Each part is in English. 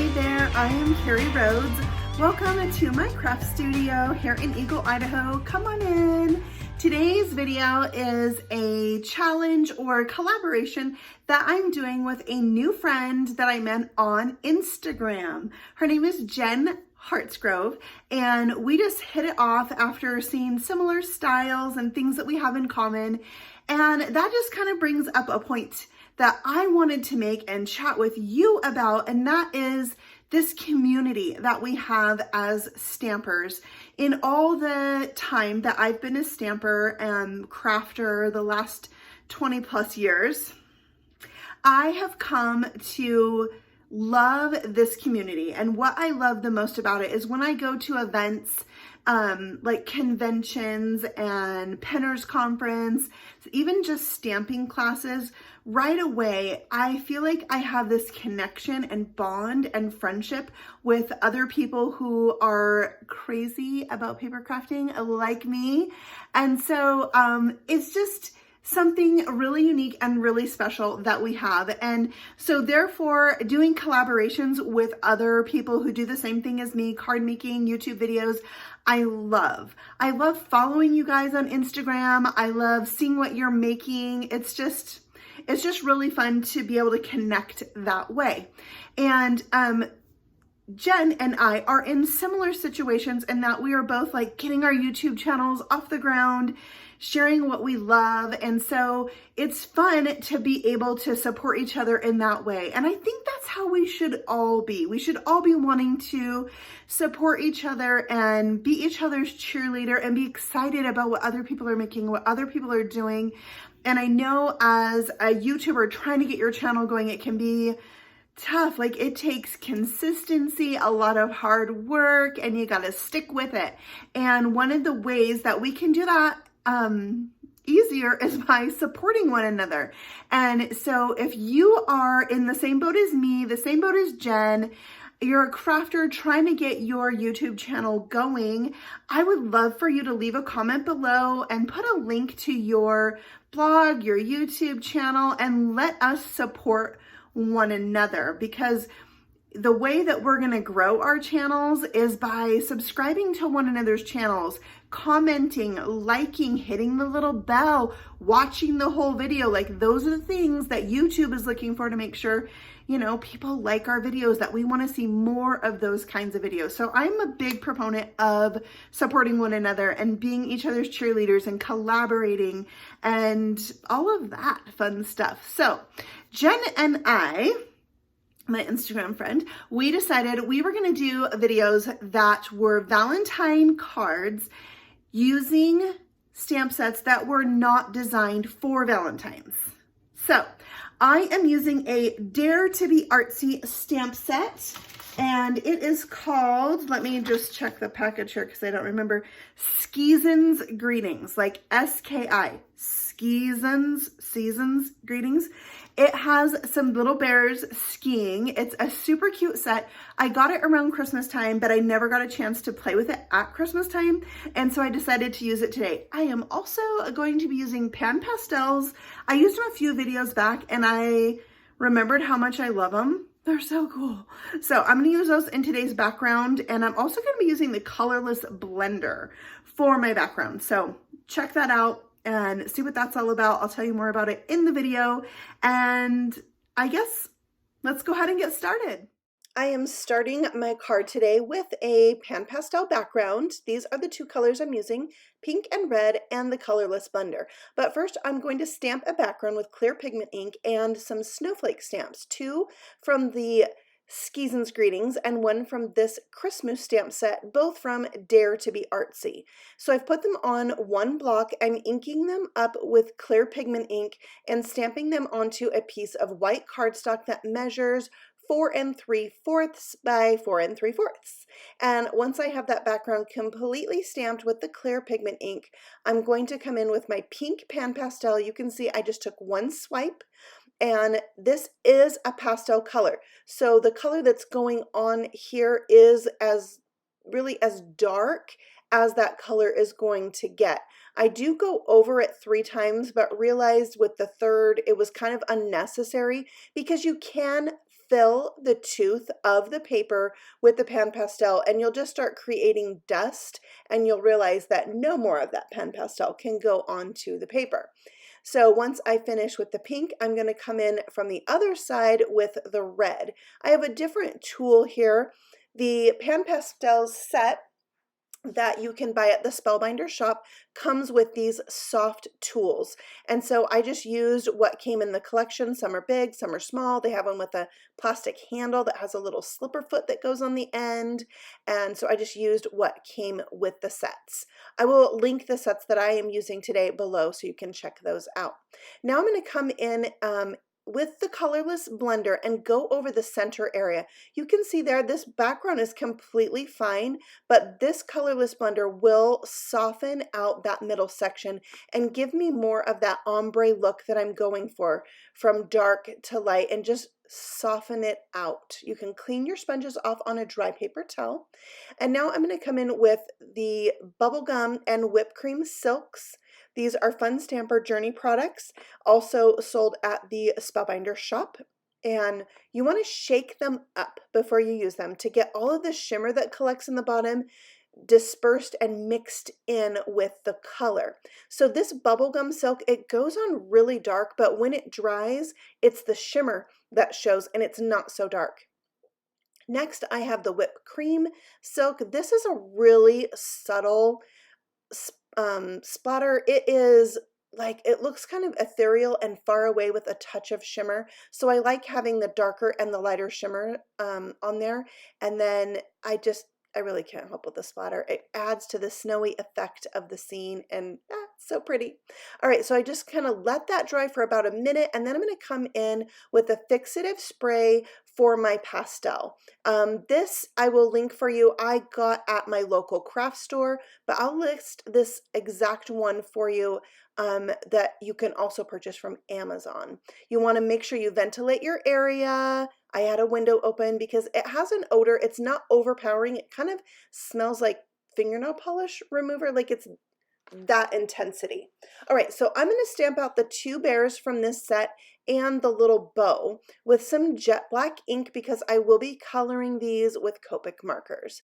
Hey there, I am Carrie Rhoades. Welcome to my craft studio here in Eagle, Idaho. Come on in. Today's video is a challenge or collaboration that I'm doing with a new friend that I met on Instagram. Her name is Jen Hartsgrove, and we just hit it off after seeing similar styles and things that we have in common. And that just kind of brings up a point that I wanted to make and chat with you about, and that is this community that we have as stampers. In all the time that I've been a stamper and crafter, the last 20 plus years, I have come to love this community. And what I love the most about it is when I go to events like conventions and Penner's Conference, even just stamping classes, right away, I feel like I have this connection and bond and friendship with other people who are crazy about paper crafting like me. And so it's just something really unique and really special that we have. And so therefore, doing collaborations with other people who do the same thing as me, card making, YouTube videos, I love following you guys on Instagram. I love seeing what you're making. It's just really fun to be able to connect that way. And Jen and I are in similar situations in that we are both like getting our YouTube channels off the ground, sharing what we love. And so it's fun to be able to support each other in that way. And I think that's how we should all be. We should all be wanting to support each other and be each other's cheerleader and be excited about what other people are making, what other people are doing. And I know as a YouTuber trying to get your channel going, it can be tough. Like, it takes consistency, a lot of hard work, and you got to stick with it. And one of the ways that we can do that easier is by supporting one another. And so if you are in the same boat as me, the same boat as Jen, you're a crafter trying to get your YouTube channel going, I would love for you to leave a comment below and put a link to your blog, your YouTube channel, and let us support one another, because the way that we're going to grow our channels is by subscribing to one another's channels, commenting, liking, hitting the little bell, watching the whole video. Like, those are the things that YouTube is looking for to make sure, you know, people like our videos, that we want to see more of those kinds of videos. So I'm a big proponent of supporting one another and being each other's cheerleaders and collaborating and all of that fun stuff. So Jen and I, my Instagram friend, we decided we were going to do videos that were Valentine cards using stamp sets that were not designed for Valentine's. So I am using a Dare to be Artsy stamp set, and it is called, let me just check the package here because I don't remember, Seasons Greetings, like S-K-I, Seasons Greetings. It has some little bears skiing. It's a super cute set. I got it around Christmas time, but I never got a chance to play with it at Christmas time, and so I decided to use it today. I am also going to be using PanPastels. I used them a few videos back, and I remembered how much I love them. They're so cool. So I'm going to use those in today's background, and I'm also going to be using the Colorless blender for my background. So check that out and see what that's all about. I'll tell you more about it in the video. And I guess let's go ahead and get started. I am starting my card today with a PanPastel background. These are the two colors I'm using, pink and red, and the Colorless blender. But first, I'm going to stamp a background with clear pigment ink and some snowflake stamps, two from the Seasons Greetings and one from this Christmas stamp set, both from Dare to be Artsy. So I've put them on one block. I'm inking them up with clear pigment ink and stamping them onto a piece of white cardstock that measures 4 3/4 by 4 3/4. And once I have that background completely stamped with the clear pigment ink, I'm going to come in with my pink PanPastel. You can see I just took one swipe, and this is a pastel color. So the color that's going on here is really as dark as that color is going to get. I do go over it 3 times, but realized with the third it was kind of unnecessary because you can fill the tooth of the paper with the pan pastel, and you'll just start creating dust, and you'll realize that no more of that pan pastel can go onto the paper. So once I finish with the pink, I'm going to come in from the other side with the red. I have a different tool here. The PanPastels set that you can buy at the Spellbinder shop comes with these soft tools. And so I just used what came in the collection. Some are big, some are small. They have one with a plastic handle that has a little slipper foot that goes on the end. And so I just used what came with the sets. I will link the sets that I am using today below so you can check those out. Now I'm going to come in with the colorless blender and go over the center area. You can see there this background is completely fine, but this colorless blender will soften out that middle section and give me more of that ombre look that I'm going for, from dark to light, and just soften it out. You can clean your sponges off on a dry paper towel. And now I'm going to come in with the bubblegum and whipped cream silks. These are Fun Stamper Journey products, also sold at the Spellbinder shop. And you want to shake them up before you use them to get all of the shimmer that collects in the bottom dispersed and mixed in with the color. So this bubblegum silk, it goes on really dark, but when it dries, it's the shimmer that shows and it's not so dark. Next, I have the whipped cream silk. This is a really subtle splatter. It is like, it looks kind of ethereal and far away with a touch of shimmer. So I like having the darker and the lighter shimmer on there. And then I really can't help with the splatter. It adds to the snowy effect of the scene, and so pretty. All right, so I just kind of let that dry for about a minute, and then I'm going to come in with a fixative spray for my pastel. This I will link for you. I got at my local craft store, but I'll list this exact one for you that you can also purchase from Amazon. You want to make sure you ventilate your area. I had a window open because it has an odor. It's not overpowering. It kind of smells like fingernail polish remover, like it's that intensity. All right, so I'm going to stamp out the two bears from this set and the little bow with some jet black ink because I will be coloring these with Copic markers.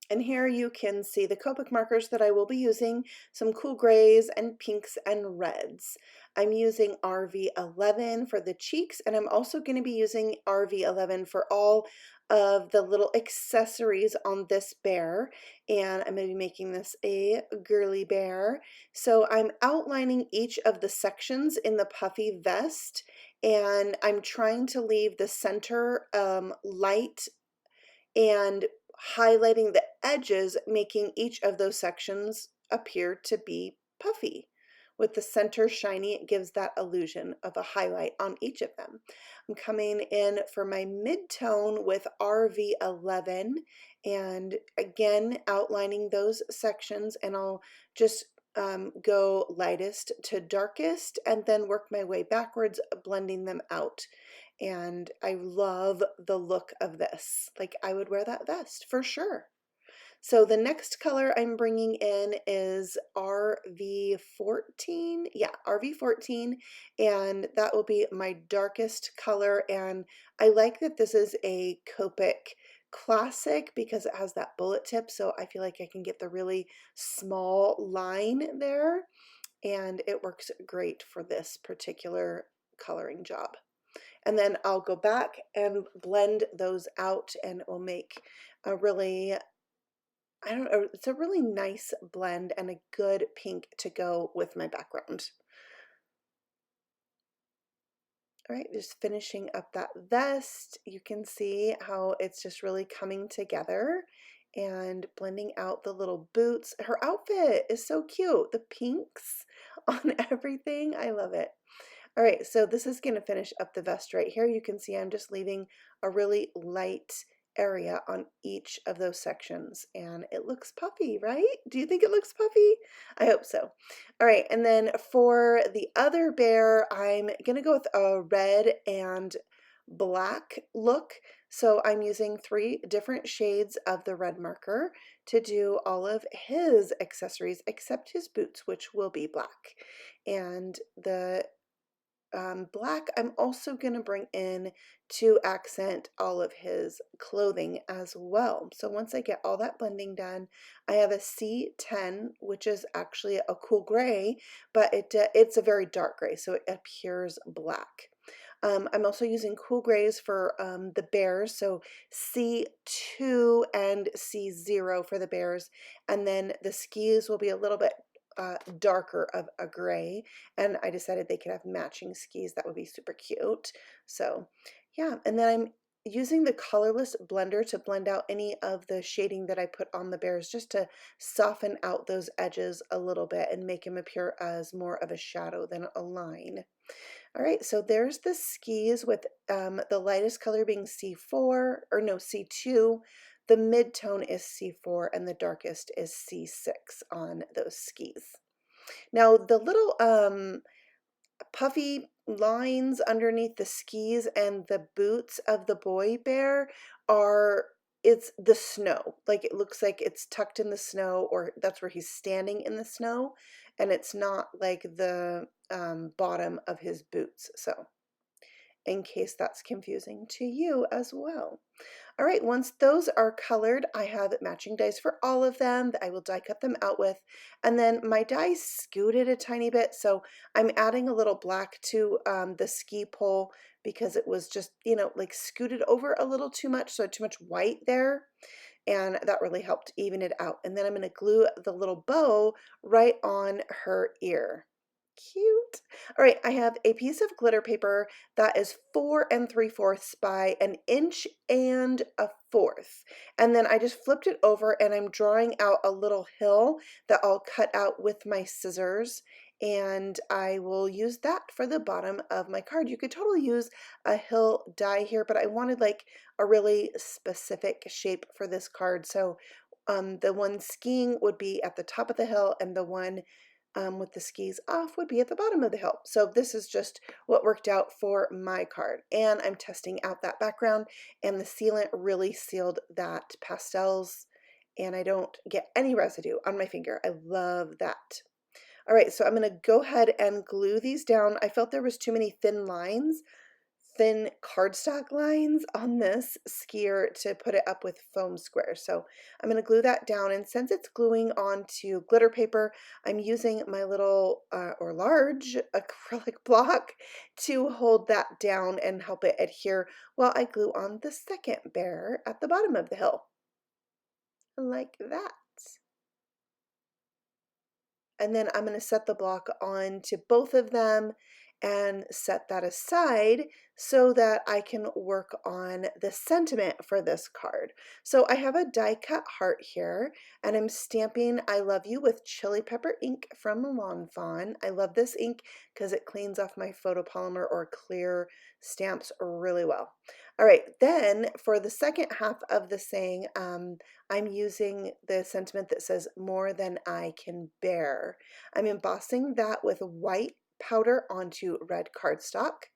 And here you can see the Copic markers that I will be using, some cool grays and pinks and reds. I'm using RV11 for the cheeks, and I'm also going to be using RV11 for all of the little accessories on this bear, and I'm going to be making this a girly bear. So I'm outlining each of the sections in the puffy vest, and I'm trying to leave the center light and highlighting the edges, making each of those sections appear to be puffy. With the center shiny, it gives that illusion of a highlight on each of them. I'm coming in for my mid-tone with RV11 and again outlining those sections, and I'll just go lightest to darkest and then work my way backwards, blending them out. And I love the look of this. Like, I would wear that vest for sure. So the next color I'm bringing in is RV14. Yeah, RV14, and that will be my darkest color. And I like that this is a Copic classic because it has that bullet tip, so I feel like I can get the really small line there, and it works great for this particular coloring job. And then I'll go back and blend those out, and it will make a really, I don't know, it's a really nice blend and a good pink to go with my background. All right, just finishing up that vest. You can see how it's just really coming together and blending out the little boots. Her outfit is so cute. The pinks on everything. I love it. All right, so this is going to finish up the vest right here. You can see I'm just leaving a really light area on each of those sections, and it looks puffy, right? Do you think it looks puffy? I hope so. All right, and then for the other bear, I'm going to go with a red and black look. So I'm using 3 different shades of the red marker to do all of his accessories except his boots, which will be black. And the black, I'm also going to bring in to accent all of his clothing as well. So once I get all that blending done, I have a C10, which is actually a cool gray, but it's a very dark gray, so it appears black. I'm also using cool grays for the bears, so C2 and C0 for the bears, and then the skis will be a little bit darker of a gray, and I decided they could have matching skis. That would be super cute. So yeah, and then I'm using the Colorless blender to blend out any of the shading that I put on the bears, just to soften out those edges a little bit and make him appear as more of a shadow than a line. All right, so there's the skis with the lightest color being C4, or no, C2. The mid-tone is C4 and the darkest is C6 on those skis. Now the little puffy lines underneath the skis and the boots of the boy bear it's the snow. Like, it looks like it's tucked in the snow, or that's where he's standing in the snow, and it's not like the bottom of his boots. So in case that's confusing to you as well. All right, once those are colored, I have matching dies for all of them that I will die cut them out with. And then my die scooted a tiny bit, so I'm adding a little black to the ski pole because it was just, like scooted over a little too much, so too much white there. And that really helped even it out. And then I'm going to glue the little bow right on her ear. Cute. All right, I have a piece of glitter paper that is 4 3/4 by 1 1/4 inches. And then I just flipped it over and I'm drawing out a little hill that I'll cut out with my scissors. And I will use that for the bottom of my card. You could totally use a hill die here, but I wanted like a really specific shape for this card. So the one skiing would be at the top of the hill, and the one with the skis off would be at the bottom of the hill. So this is just what worked out for my card. And I'm testing out that background, and the sealant really sealed that pastels, and I don't get any residue on my finger. I love that. All right, so I'm going to go ahead and glue these down. I felt there was too many thin cardstock lines on this skier to put it up with foam squares. So I'm going to glue that down, and since it's gluing onto glitter paper, I'm using my little or large acrylic block to hold that down and help it adhere while I glue on the second bear at the bottom of the hill. Like that. And then I'm going to set the block on to both of them and set that aside so that I can work on the sentiment for this card. So I have a die cut heart here, and I'm stamping I love you with chili pepper ink from Fawn. I love this ink because it cleans off my photopolymer or clear stamps really well. All right, then for the second half of the saying, I'm using the sentiment that says more than I can bear. I'm embossing that with white powder onto red cardstock,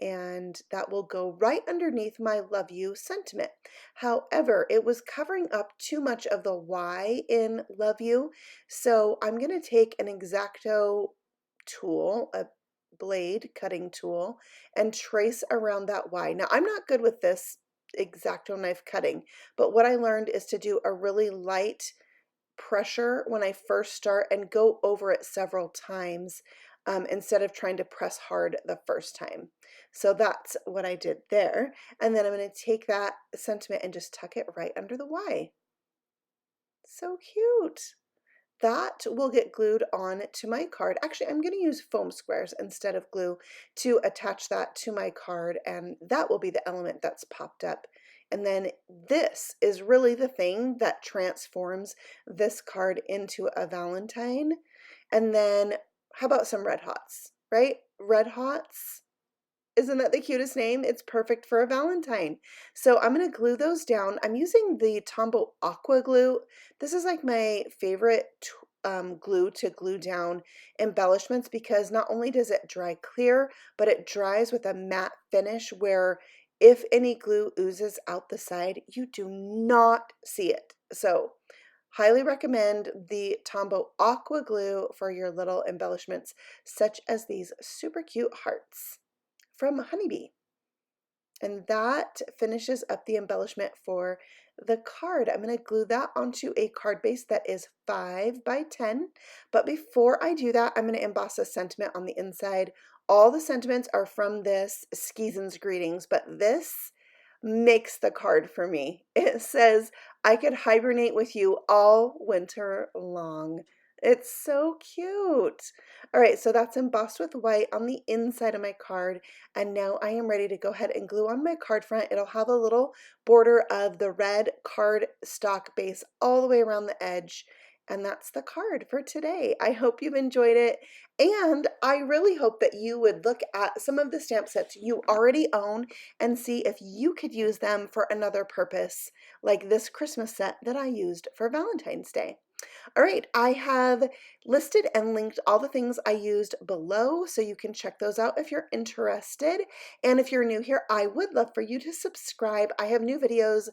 and that will go right underneath my love you sentiment. However, it was covering up too much of the Y in love you, so I'm going to take an X-Acto tool, a blade cutting tool, and trace around that Y. Now, I'm not good with this X-Acto knife cutting, but what I learned is to do a really light pressure when I first start and go over it several times instead of trying to press hard the first time. So that's what I did there. And then I'm going to take that sentiment and just tuck it right under the Y. So cute. That will get glued on to my card. Actually, I'm going to use foam squares instead of glue to attach that to my card, and that will be the element that's popped up. And then this is really the thing that transforms this card into a Valentine. And then how about some Red Hots, right? Red Hots. Isn't that the cutest name? It's perfect for a Valentine. So I'm going to glue those down. I'm using the Tombow Aqua Glue. This is like my favorite glue to glue down embellishments because not only does it dry clear, but it dries with a matte finish where if any glue oozes out the side, you do not see it. So Highly recommend the Tombow Aqua Glue for your little embellishments, such as these super cute hearts from Honeybee. And that finishes up the embellishment for the card. I'm going to glue that onto a card base that is 5 by 10. But before I do that, I'm going to emboss a sentiment on the inside. All the sentiments are from this Skeezin's Greetings, but this makes the card for me. It says, I could hibernate with you all winter long. It's so cute. All right, so that's embossed with white on the inside of my card. And now I am ready to go ahead and glue on my card front. It'll have a little border of the red cardstock base all the way around the edge. And that's the card for today. I hope you've enjoyed it. And I really hope that you would look at some of the stamp sets you already own and see if you could use them for another purpose, like this Christmas set that I used for Valentine's Day. All right, I have listed and linked all the things I used below, so you can check those out if you're interested. And if you're new here, I would love for you to subscribe. I have new videos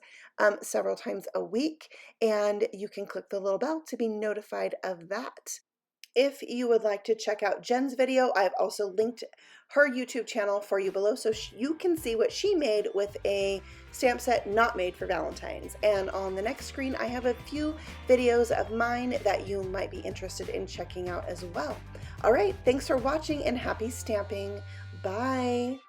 several times a week, and you can click the little bell to be notified of that. If you would like to check out Jen's video, I've also linked her YouTube channel for you below so you can see what she made with a stamp set not made for Valentine's. And on the next screen, I have a few videos of mine that you might be interested in checking out as well. All right, thanks for watching and happy stamping. Bye.